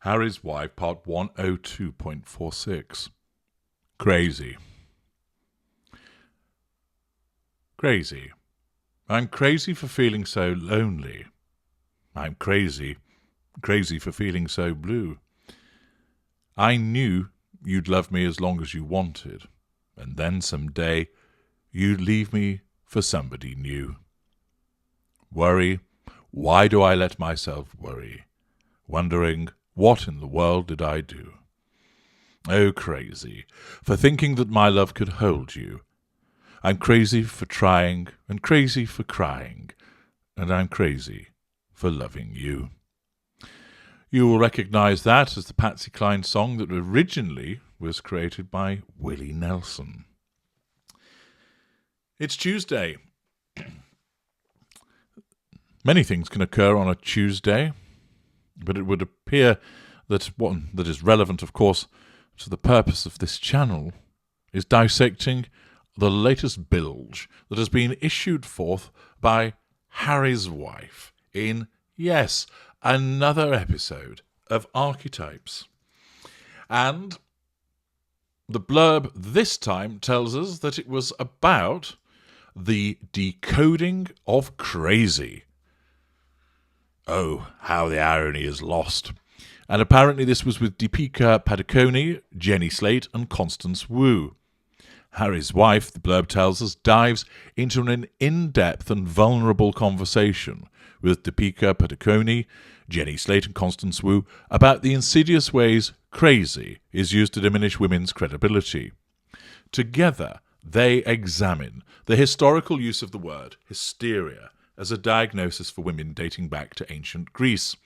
Harry's Wife, part 102.46. Crazy. Crazy. I'm crazy for feeling so lonely. I'm crazy for feeling so blue. I knew you'd love me as long as you wanted, and then someday you'd leave me for somebody new. Worry, why do I let myself worry? Wondering, what in the world did I do? Oh, crazy, for thinking that my love could hold you. I'm crazy for trying, and crazy for crying, and I'm crazy for loving you. You will recognize that as the Patsy Cline song that originally was created by Willie Nelson. It's Tuesday. Many things can occur on a Tuesday, but it would appear that one that is relevant, of course, to the purpose of this channel is dissecting the latest bilge that has been issued forth by Harry's Wife in, yes, another episode of Archetypes. And the blurb this time tells us that it was about the decoding of crazy. Oh, how the irony is lost. And apparently this was with Deepika Padukone, Jenny Slate and Constance Wu. Harry's Wife, the blurb tells us, dives into an in-depth and vulnerable conversation with Deepika Padukone, Jenny Slate and Constance Wu about the insidious ways crazy is used to diminish women's credibility. Together, they examine the historical use of the word hysteria as a diagnosis for women dating back to ancient Greece.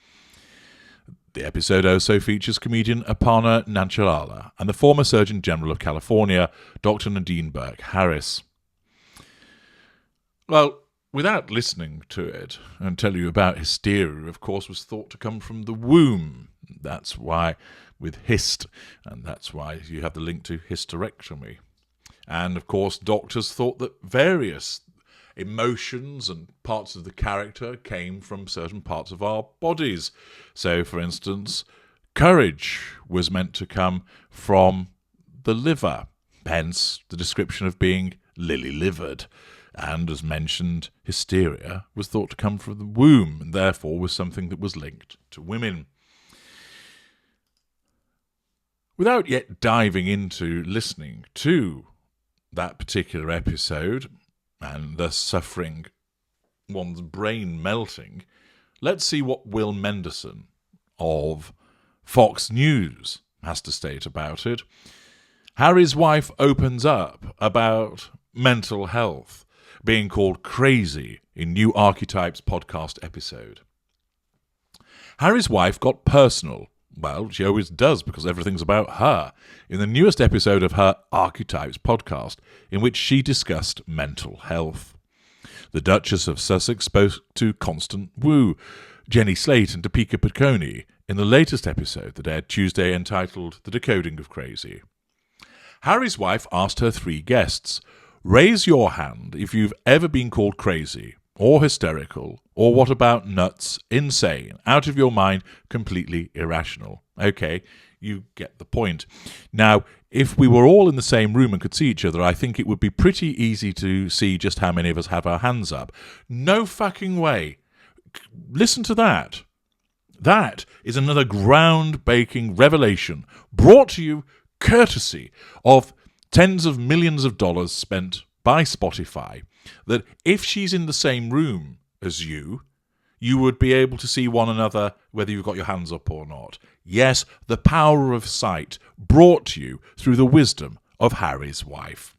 The episode also features comedian Aparna Nancherla and the former Surgeon General of California, Dr. Nadine Burke Harris. Well, without listening to it and tell you about hysteria, of course, was thought to come from the womb. That's why with hist, and that's why you have the link to hysterectomy. And, of course, doctors thought that various emotions and parts of the character came from certain parts of our bodies. So, for instance, courage was meant to come from the liver, hence the description of being lily-livered. And, as mentioned, hysteria was thought to come from the womb, and therefore was something that was linked to women. Without yet diving into listening to that particular episode, and thus suffering one's brain melting, let's see what Will Mendelson of Fox News has to state about it. Harry's Wife opens up about mental health being called crazy in new Archetypes podcast episode. Harry's Wife got personal. Well, she always does, because everything's about her, in the newest episode of her Archetypes podcast, in which she discussed mental health. The Duchess of Sussex spoke to Constance Wu, Jenny Slate and Deepika Padukone in the latest episode that aired Tuesday entitled The Decoding of Crazy. Harry's Wife asked her three guests, raise your hand if you've ever been called crazy, or hysterical, or what about nuts, insane, out of your mind, completely irrational. Okay, you get the point. Now, if we were all in the same room and could see each other, I think it would be pretty easy to see just how many of us have our hands up. No fucking way. Listen to that. That is another ground-breaking revelation brought to you courtesy of tens of millions of dollars spent by Spotify, that if she's in the same room as you would be able to see one another whether you've got your hands up or not. Yes, the power of sight brought to you through the wisdom of Harry's Wife.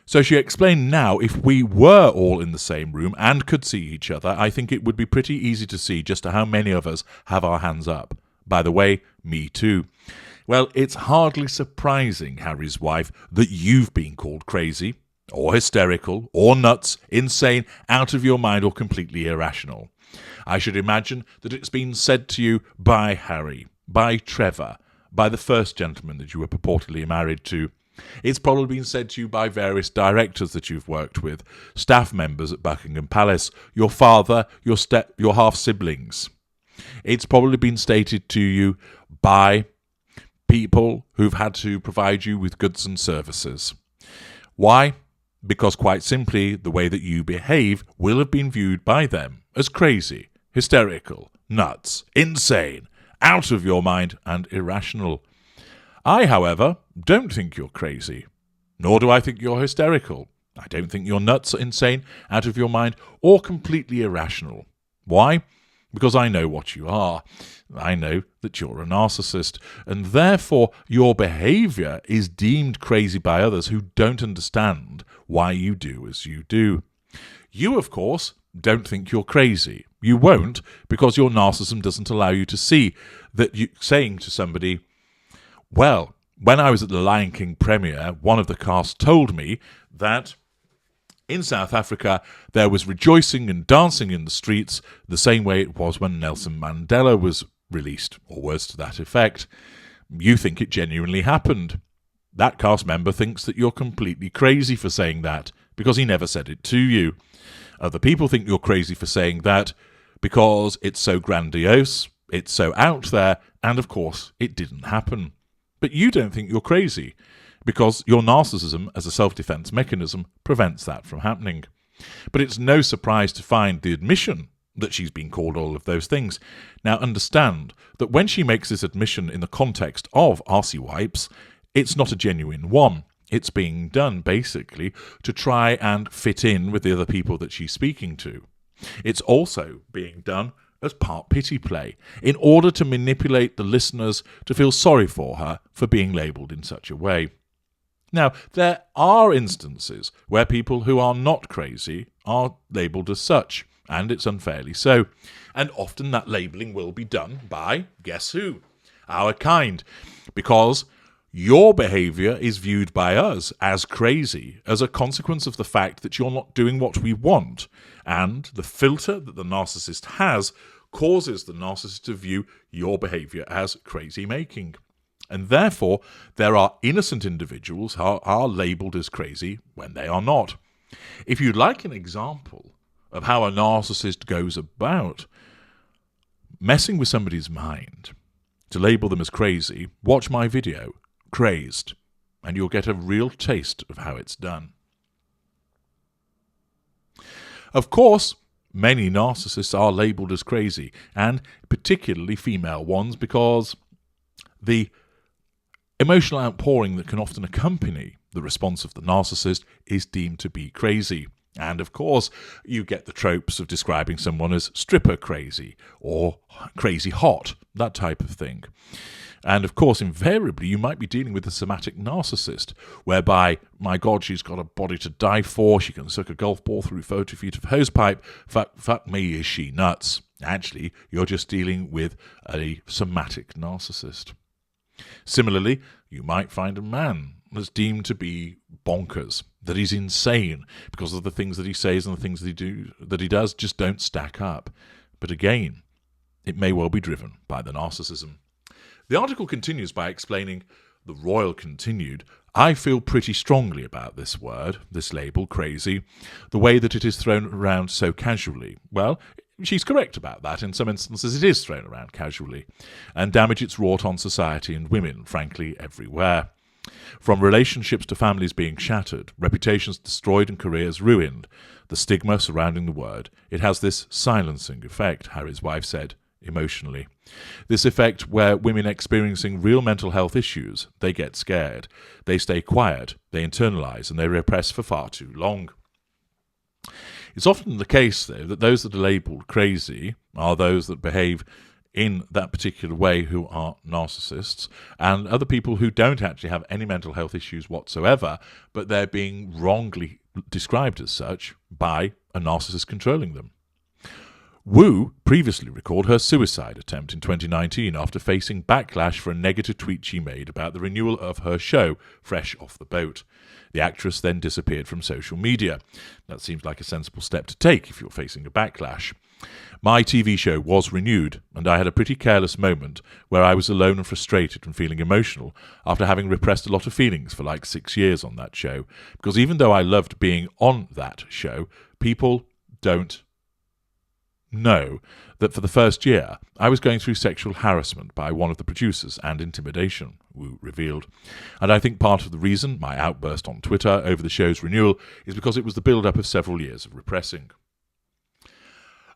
So she explained now, if we were all in the same room and could see each other, I think it would be pretty easy to see just how many of us have our hands up. By the way, me too. Well, it's hardly surprising, Harry's Wife, that you've been called crazy, or hysterical, or nuts, insane, out of your mind, or completely irrational. I should imagine that it's been said to you by Harry, by Trevor, by the first gentleman that you were purportedly married to. It's probably been said to you by various directors that you've worked with, staff members at Buckingham Palace, your father, your half-siblings. It's probably been stated to you by people who've had to provide you with goods and services. Why? Because quite simply, the way that you behave will have been viewed by them as crazy, hysterical, nuts, insane, out of your mind, and irrational. I, however, don't think you're crazy, nor do I think you're hysterical. I don't think you're nuts, insane, out of your mind, or completely irrational. Why? Because I know what you are. I know that you're a narcissist, and therefore your behaviour is deemed crazy by others who don't understand why you do as you do. You, of course, don't think you're crazy. You won't, because your narcissism doesn't allow you to see that you saying to somebody, well, when I was at the Lion King premiere, one of the cast told me that in South Africa, there was rejoicing and dancing in the streets the same way it was when Nelson Mandela was released, or words to that effect. You think it genuinely happened. That cast member thinks that you're completely crazy for saying that, because he never said it to you. Other people think you're crazy for saying that, because it's so grandiose, it's so out there, and of course, it didn't happen. But you don't think you're crazy, because your narcissism as a self-defense mechanism prevents that from happening. But it's no surprise to find the admission that she's been called all of those things. Now understand that when she makes this admission in the context of RC wipes, it's not a genuine one. It's being done basically to try and fit in with the other people that she's speaking to. It's also being done as part pity play, in order to manipulate the listeners to feel sorry for her for being labelled in such a way. Now, there are instances where people who are not crazy are labelled as such, and it's unfairly so. And often that labelling will be done by, guess who? Our kind. Because your behaviour is viewed by us as crazy as a consequence of the fact that you're not doing what we want. And the filter that the narcissist has causes the narcissist to view your behaviour as crazy making. And therefore, there are innocent individuals who are labelled as crazy when they are not. If you'd like an example of how a narcissist goes about messing with somebody's mind to label them as crazy, watch my video, Crazed, and you'll get a real taste of how it's done. Of course, many narcissists are labelled as crazy, and particularly female ones, because the emotional outpouring that can often accompany the response of the narcissist is deemed to be crazy. And of course, you get the tropes of describing someone as stripper crazy or crazy hot, that type of thing. And of course, invariably, you might be dealing with a somatic narcissist, whereby, my God, she's got a body to die for, she can suck a golf ball through 30 feet of hosepipe, fuck me, is she nuts? Actually, you're just dealing with a somatic narcissist. Similarly, you might find a man that's deemed to be bonkers, that he's insane because of the things that he says and the things that he does just don't stack up. But again, it may well be driven by the narcissism. The article continues by explaining, the Royal continued, I feel pretty strongly about this word, this label, crazy, the way that it is thrown around so casually. Well, she's correct about that. In some instances, it is thrown around casually, and damage it's wrought on society and women, frankly, everywhere. From relationships to families being shattered, reputations destroyed and careers ruined, the stigma surrounding the word, it has this silencing effect, Harry's wife said, emotionally. This effect where women experiencing real mental health issues, they get scared, they stay quiet, they internalise, and they repress for far too long. It's often the case, though, that those that are labelled crazy are those that behave in that particular way who are narcissists, and other people who don't actually have any mental health issues whatsoever, but they're being wrongly described as such by a narcissist controlling them. Wu previously recalled her suicide attempt in 2019 after facing backlash for a negative tweet she made about the renewal of her show, Fresh Off the Boat. The actress then disappeared from social media. That seems like a sensible step to take if you're facing a backlash. My TV show was renewed, and I had a pretty careless moment where I was alone and frustrated and feeling emotional after having repressed a lot of feelings for like 6 years on that show. Because even though I loved being on that show, people don't know that for the first year I was going through sexual harassment by one of the producers and intimidation, Wu revealed. And I think part of the reason my outburst on Twitter over the show's renewal is because it was the build-up of several years of repressing.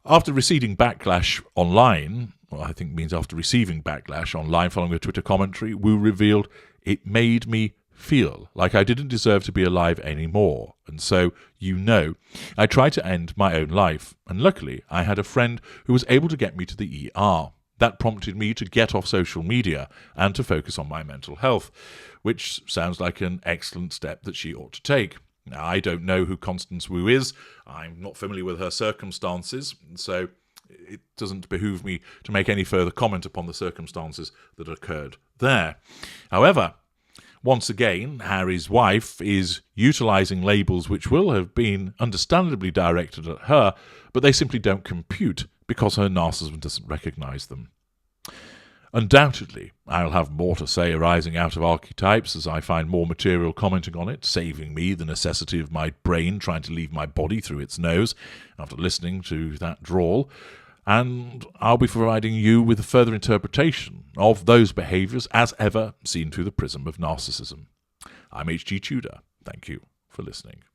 After receiving backlash online, after receiving backlash online following a Twitter commentary, Wu revealed, "It made me feel like I didn't deserve to be alive anymore, and so, I tried to end my own life, and luckily I had a friend who was able to get me to the ER. That prompted me to get off social media and to focus on my mental health," which sounds like an excellent step that she ought to take. Now, I don't know who Constance Wu is. I'm not familiar with her circumstances, so it doesn't behoove me to make any further comment upon the circumstances that occurred there. However, once again, Harry's wife is utilising labels which will have been understandably directed at her, but they simply don't compute because her narcissism doesn't recognise them. Undoubtedly, I'll have more to say arising out of Archetypes as I find more material commenting on it, saving me the necessity of my brain trying to leave my body through its nose after listening to that drawl, and I'll be providing you with a further interpretation of those behaviours as ever seen through the prism of narcissism. I'm H.G. Tudor. Thank you for listening.